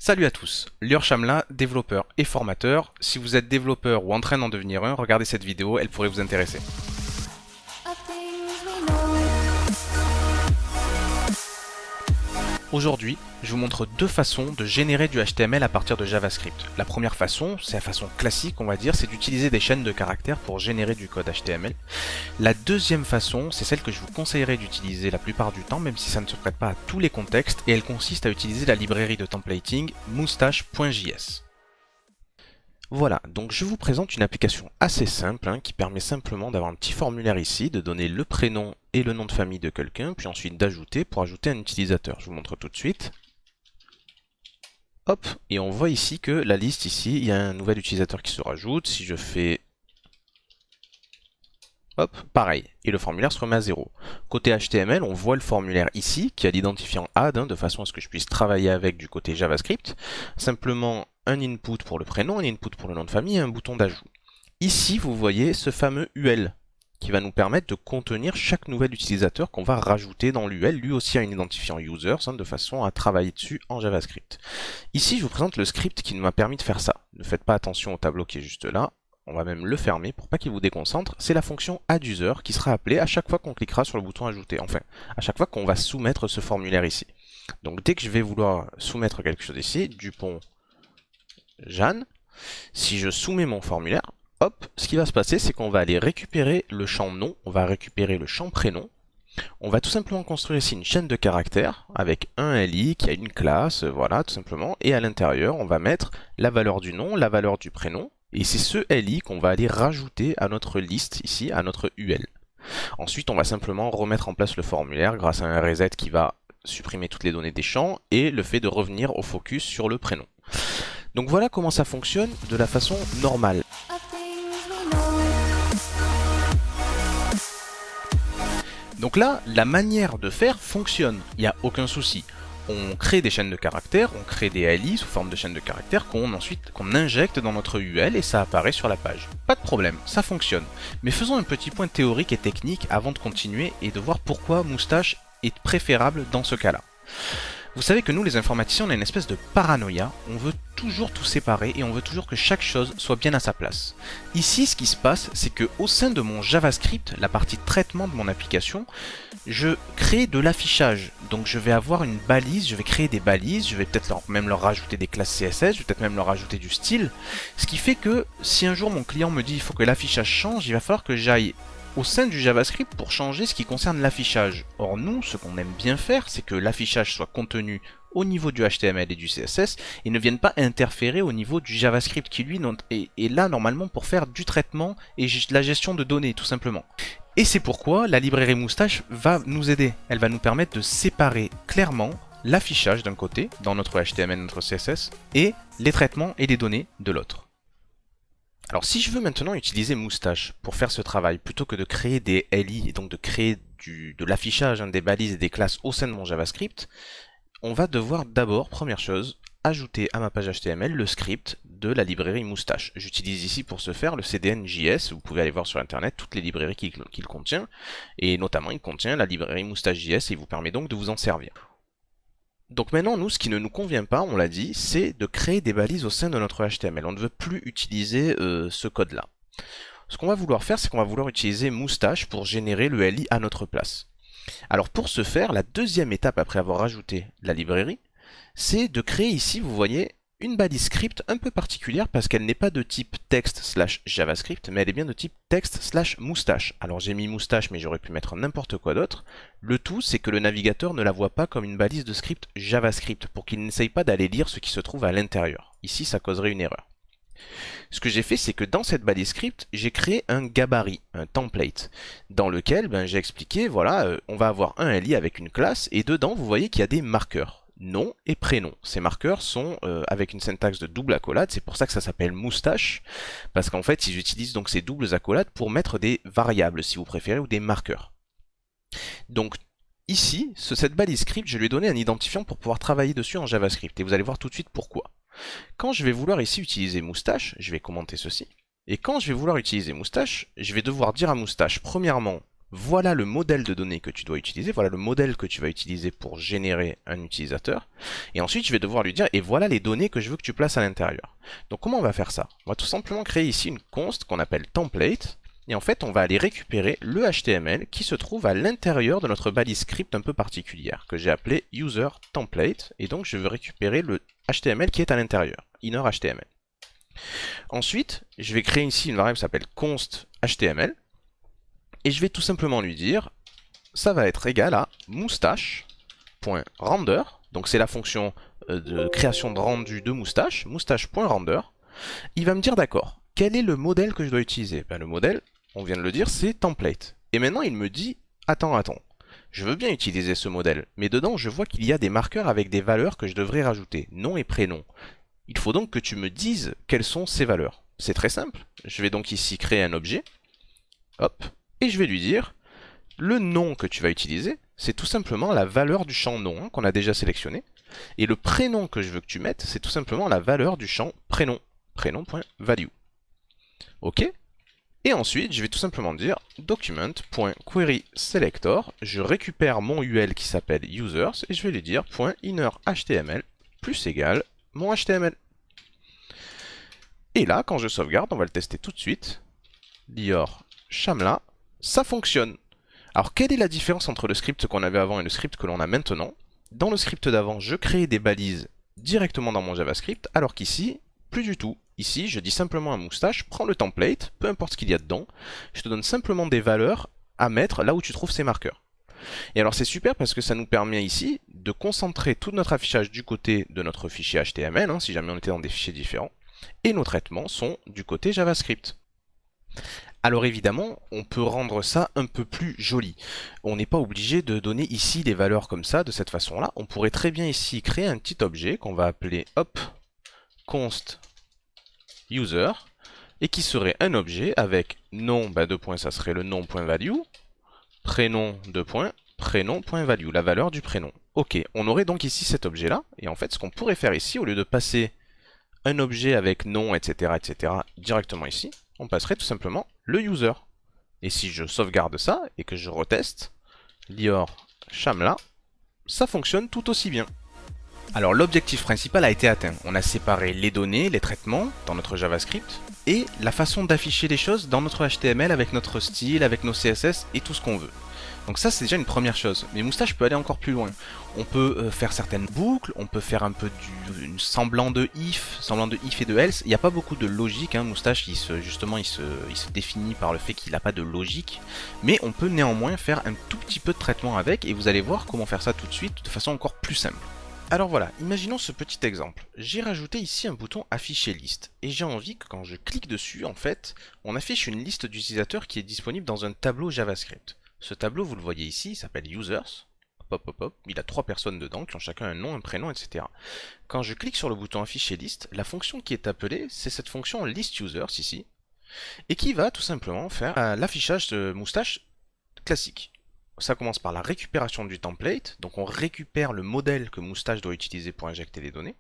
Salut à tous, Lior Chamla, développeur et formateur. Si vous êtes développeur ou en train d'en devenir un, regardez cette vidéo, elle pourrait vous intéresser. Aujourd'hui, je vous montre deux façons de générer du HTML à partir de JavaScript. La première façon, c'est la façon classique, on va dire, c'est d'utiliser des chaînes de caractères pour générer du code HTML. La deuxième façon, c'est celle que je vous conseillerais d'utiliser la plupart du temps, même si ça ne se prête pas à tous les contextes, et elle consiste à utiliser la librairie de templating moustache.js. Voilà, donc je vous présente une application assez simple qui permet simplement d'avoir un petit formulaire ici, de donner le prénom et le nom de famille de quelqu'un, puis ensuite d'ajouter pour ajouter un utilisateur. Je vous montre tout de suite. Hop, et on voit ici que la liste ici, il y a un nouvel utilisateur qui se rajoute. Si je fais... Hop, pareil, et le formulaire se remet à 0. Côté HTML, on voit le formulaire ici, qui a l'identifiant add, de façon à ce que je puisse travailler avec du côté JavaScript. Simplement un input pour le prénom, un input pour le nom de famille et un bouton d'ajout. Ici, vous voyez ce fameux UL, qui va nous permettre de contenir chaque nouvel utilisateur qu'on va rajouter dans l'UL. Lui aussi a un identifiant users, de façon à travailler dessus en JavaScript. Ici, je vous présente le script qui m'a permis de faire ça. Ne faites pas attention au tableau qui est juste là. On va même le fermer pour pas qu'il vous déconcentre. C'est la fonction addUser qui sera appelée à chaque fois qu'on cliquera sur le bouton ajouter. Enfin, à chaque fois qu'on va soumettre ce formulaire ici. Donc dès que je vais vouloir soumettre quelque chose ici, Dupont Jeanne, si je soumets mon formulaire, hop, ce qui va se passer, c'est qu'on va aller récupérer le champ nom, on va récupérer le champ prénom. On va tout simplement construire ici une chaîne de caractères avec un li qui a une classe, voilà, tout simplement. Et à l'intérieur, on va mettre la valeur du nom, la valeur du prénom. Et c'est ce li qu'on va aller rajouter à notre liste ici, à notre UL. Ensuite, on va simplement remettre en place le formulaire grâce à un reset qui va supprimer toutes les données des champs et le fait de revenir au focus sur le prénom. Donc voilà comment ça fonctionne de la façon normale. Donc là, la manière de faire fonctionne, il n'y a aucun souci. On crée des chaînes de caractères, on crée des li sous forme de chaînes de caractères qu'on injecte dans notre UL et ça apparaît sur la page. Pas de problème, ça fonctionne. Mais faisons un petit point théorique et technique avant de continuer et de voir pourquoi Moustache est préférable dans ce cas-là. Vous savez que nous, les informaticiens, on a une espèce de paranoïa, on veut toujours tout séparer et on veut toujours que chaque chose soit bien à sa place. Ici, ce qui se passe, c'est que au sein de mon JavaScript, la partie traitement de mon application, je crée de l'affichage. Donc je vais avoir une balise, je vais créer des balises, je vais peut-être même leur rajouter des classes CSS, je vais peut-être même leur rajouter du style. Ce qui fait que si un jour mon client me dit il faut que l'affichage change, il va falloir que j'aille au sein du JavaScript pour changer ce qui concerne l'affichage. Or nous, ce qu'on aime bien faire, c'est que l'affichage soit contenu au niveau du HTML et du CSS et ne vienne pas interférer au niveau du JavaScript qui lui est là normalement pour faire du traitement et la gestion de données tout simplement. Et c'est pourquoi la librairie Moustache va nous aider. Elle va nous permettre de séparer clairement l'affichage d'un côté, dans notre HTML et notre CSS, et les traitements et les données de l'autre. Alors si je veux maintenant utiliser Moustache pour faire ce travail, plutôt que de créer des li et donc de créer de l'affichage, des balises et des classes au sein de mon JavaScript, on va devoir d'abord, première chose, ajouter à ma page HTML le script de la librairie Moustache. J'utilise ici pour ce faire le CDN.js, vous pouvez aller voir sur internet toutes les librairies qu'il contient, et notamment il contient la librairie Moustache.js et il vous permet donc de vous en servir. Donc maintenant, nous, ce qui ne nous convient pas, on l'a dit, c'est de créer des balises au sein de notre HTML. On ne veut plus utiliser ce code-là. Ce qu'on va vouloir faire, c'est qu'on va vouloir utiliser Moustache pour générer le li à notre place. Alors pour ce faire, la deuxième étape après avoir rajouté la librairie, c'est de créer ici, vous voyez, une balise script un peu particulière parce qu'elle n'est pas de type text/javascript, mais elle est bien de type text/moustache. Alors j'ai mis moustache, mais j'aurais pu mettre n'importe quoi d'autre. Le tout, c'est que le navigateur ne la voit pas comme une balise de script JavaScript pour qu'il n'essaye pas d'aller lire ce qui se trouve à l'intérieur. Ici, ça causerait une erreur. Ce que j'ai fait, c'est que dans cette balise script, j'ai créé un gabarit, un template, dans lequel j'ai expliqué, voilà, on va avoir un li avec une classe, et dedans, vous voyez qu'il y a des marqueurs. Nom et prénom. Ces marqueurs sont avec une syntaxe de double accolade, c'est pour ça que ça s'appelle moustache, parce qu'en fait ils utilisent donc ces doubles accolades pour mettre des variables si vous préférez ou des marqueurs. Donc ici, cette balise script, je lui ai donné un identifiant pour pouvoir travailler dessus en JavaScript, et vous allez voir tout de suite pourquoi. Quand je vais vouloir ici utiliser moustache, je vais commenter ceci, et quand je vais vouloir utiliser moustache, je vais devoir dire à moustache, premièrement, voilà le modèle de données que tu dois utiliser, voilà le modèle que tu vas utiliser pour générer un utilisateur. Et ensuite, je vais devoir lui dire, et voilà les données que je veux que tu places à l'intérieur. Donc comment on va faire ça? On va tout simplement créer ici une const qu'on appelle template. Et en fait, on va aller récupérer le HTML qui se trouve à l'intérieur de notre balise script un peu particulière, que j'ai appelé user template. Et donc, je veux récupérer le HTML qui est à l'intérieur, inner HTML. Ensuite, je vais créer ici une variable qui s'appelle const HTML. Et je vais tout simplement lui dire, ça va être égal à moustache.render. Donc c'est la fonction de création de rendu de moustache, moustache.render. Il va me dire d'accord, quel est le modèle que je dois utiliser? Le modèle, on vient de le dire, c'est template. Et maintenant il me dit, attends, je veux bien utiliser ce modèle, mais dedans je vois qu'il y a des marqueurs avec des valeurs que je devrais rajouter, nom et prénom. Il faut donc que tu me dises quelles sont ces valeurs. C'est très simple, je vais donc ici créer un objet, hop, et je vais lui dire, le nom que tu vas utiliser, c'est tout simplement la valeur du champ nom qu'on a déjà sélectionné. Et le prénom que je veux que tu mettes, c'est tout simplement la valeur du champ prénom, prénom.value. Ok. Et ensuite, je vais tout simplement dire document.querySelector, je récupère mon UL qui s'appelle users, et je vais lui dire .innerHTML plus égal mon HTML. Et là, quand je sauvegarde, on va le tester tout de suite, Lior Shamla, ça fonctionne. Alors, quelle est la différence entre le script qu'on avait avant et le script que l'on a maintenant? Dans le script d'avant, je créais des balises directement dans mon JavaScript, alors qu'ici, plus du tout. Ici, je dis simplement à moustache, prends le template, peu importe ce qu'il y a dedans, je te donne simplement des valeurs à mettre là où tu trouves ces marqueurs. Et alors c'est super parce que ça nous permet ici de concentrer tout notre affichage du côté de notre fichier HTML, si jamais on était dans des fichiers différents, et nos traitements sont du côté JavaScript. Alors évidemment, on peut rendre ça un peu plus joli. On n'est pas obligé de donner ici des valeurs comme ça, de cette façon-là. On pourrait très bien ici créer un petit objet qu'on va appeler hop, const user, et qui serait un objet avec nom, deux points, ça serait le nom.value, prénom, deux points, prénom.value, la valeur du prénom. Ok, on aurait donc ici cet objet-là, et en fait, ce qu'on pourrait faire ici, au lieu de passer un objet avec nom, etc., directement ici, on passerait tout simplement le user. Et si je sauvegarde ça et que je reteste, Lior Shamla, ça fonctionne tout aussi bien. Alors l'objectif principal a été atteint. On a séparé les données, les traitements dans notre JavaScript et la façon d'afficher les choses dans notre HTML avec notre style, avec nos CSS et tout ce qu'on veut. Donc ça c'est déjà une première chose, mais Moustache peut aller encore plus loin. On peut faire certaines boucles, on peut faire un peu du semblant de if et de else. Il n'y a pas beaucoup de logique, Moustache justement il se définit par le fait qu'il n'a pas de logique, mais on peut néanmoins faire un tout petit peu de traitement avec, et vous allez voir comment faire ça tout de suite de façon encore plus simple. Alors voilà, imaginons ce petit exemple. J'ai rajouté ici un bouton afficher liste, et j'ai envie que quand je clique dessus, en fait, on affiche une liste d'utilisateurs qui est disponible dans un tableau JavaScript. Ce tableau, vous le voyez ici, il s'appelle users. Il a 3 personnes dedans qui ont chacun un nom, un prénom, etc. Quand je clique sur le bouton afficher liste, la fonction qui est appelée, c'est cette fonction listUsers ici, et qui va tout simplement faire l'affichage de moustache classique. Ça commence par la récupération du template, donc on récupère le modèle que Moustache doit utiliser pour injecter les données.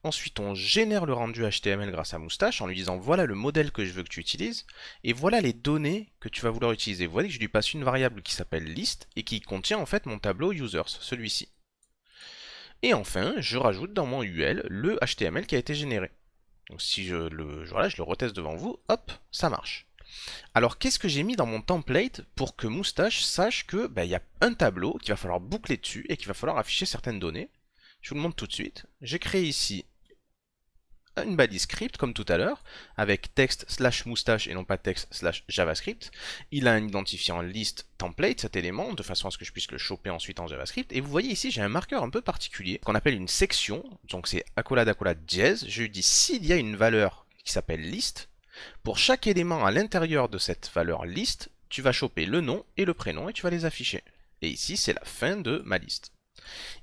Ensuite, on génère le rendu HTML grâce à Moustache en lui disant voilà le modèle que je veux que tu utilises et voilà les données que tu vas vouloir utiliser. Vous voyez que je lui passe une variable qui s'appelle list et qui contient en fait mon tableau users, celui-ci. Et enfin, je rajoute dans mon UL le HTML qui a été généré. Donc si je le reteste devant vous, hop, ça marche. Alors qu'est-ce que j'ai mis dans mon template pour que Moustache sache que il y a un tableau qu'il va falloir boucler dessus et qu'il va falloir afficher certaines données. Je vous le montre tout de suite. J'ai créé ici une balise script comme tout à l'heure avec texte /moustache et non pas texte /javascript. Il a un identifiant list template, cet élément, de façon à ce que je puisse le choper ensuite en JavaScript. Et vous voyez ici, j'ai un marqueur un peu particulier qu'on appelle une section. Donc c'est accolade dièse. Je lui dis s'il y a une valeur qui s'appelle list. Pour chaque élément à l'intérieur de cette valeur liste, tu vas choper le nom et le prénom et tu vas les afficher. Et ici, c'est la fin de ma liste.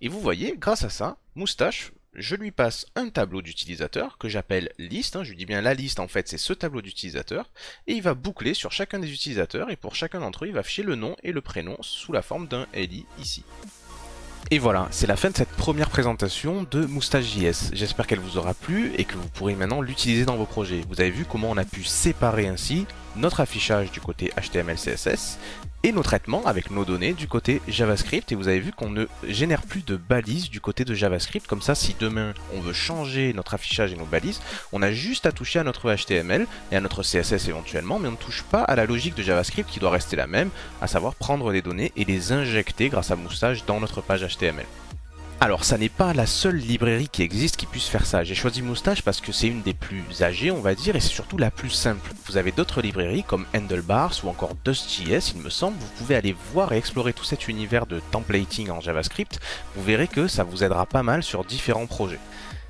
Et vous voyez, grâce à ça, Moustache, je lui passe un tableau d'utilisateur que j'appelle liste. Je lui dis bien la liste, en fait, c'est ce tableau d'utilisateur. Et il va boucler sur chacun des utilisateurs et pour chacun d'entre eux, il va afficher le nom et le prénom sous la forme d'un LI ici. Et voilà, c'est la fin de cette première présentation de Moustache.js. J'espère qu'elle vous aura plu et que vous pourrez maintenant l'utiliser dans vos projets. Vous avez vu comment on a pu séparer ainsi notre affichage du côté HTML, CSS, et nos traitements avec nos données du côté JavaScript. Et vous avez vu qu'on ne génère plus de balises du côté de JavaScript. Comme ça, si demain on veut changer notre affichage et nos balises, on a juste à toucher à notre HTML et à notre CSS éventuellement, mais on ne touche pas à la logique de JavaScript qui doit rester la même, à savoir prendre les données et les injecter grâce à Moustache dans notre page HTML. Alors, ça n'est pas la seule librairie qui existe qui puisse faire ça. J'ai choisi Moustache parce que c'est une des plus âgées, on va dire, et c'est surtout la plus simple. Vous avez d'autres librairies comme Handlebars ou encore Dust.js, il me semble. Vous pouvez aller voir et explorer tout cet univers de templating en JavaScript. Vous verrez que ça vous aidera pas mal sur différents projets.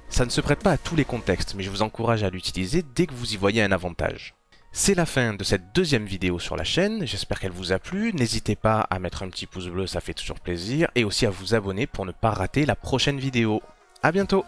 Ça ne se prête pas à tous les contextes, mais je vous encourage à l'utiliser dès que vous y voyez un avantage. C'est la fin de cette deuxième vidéo sur la chaîne, j'espère qu'elle vous a plu, n'hésitez pas à mettre un petit pouce bleu, ça fait toujours plaisir, et aussi à vous abonner pour ne pas rater la prochaine vidéo. A bientôt!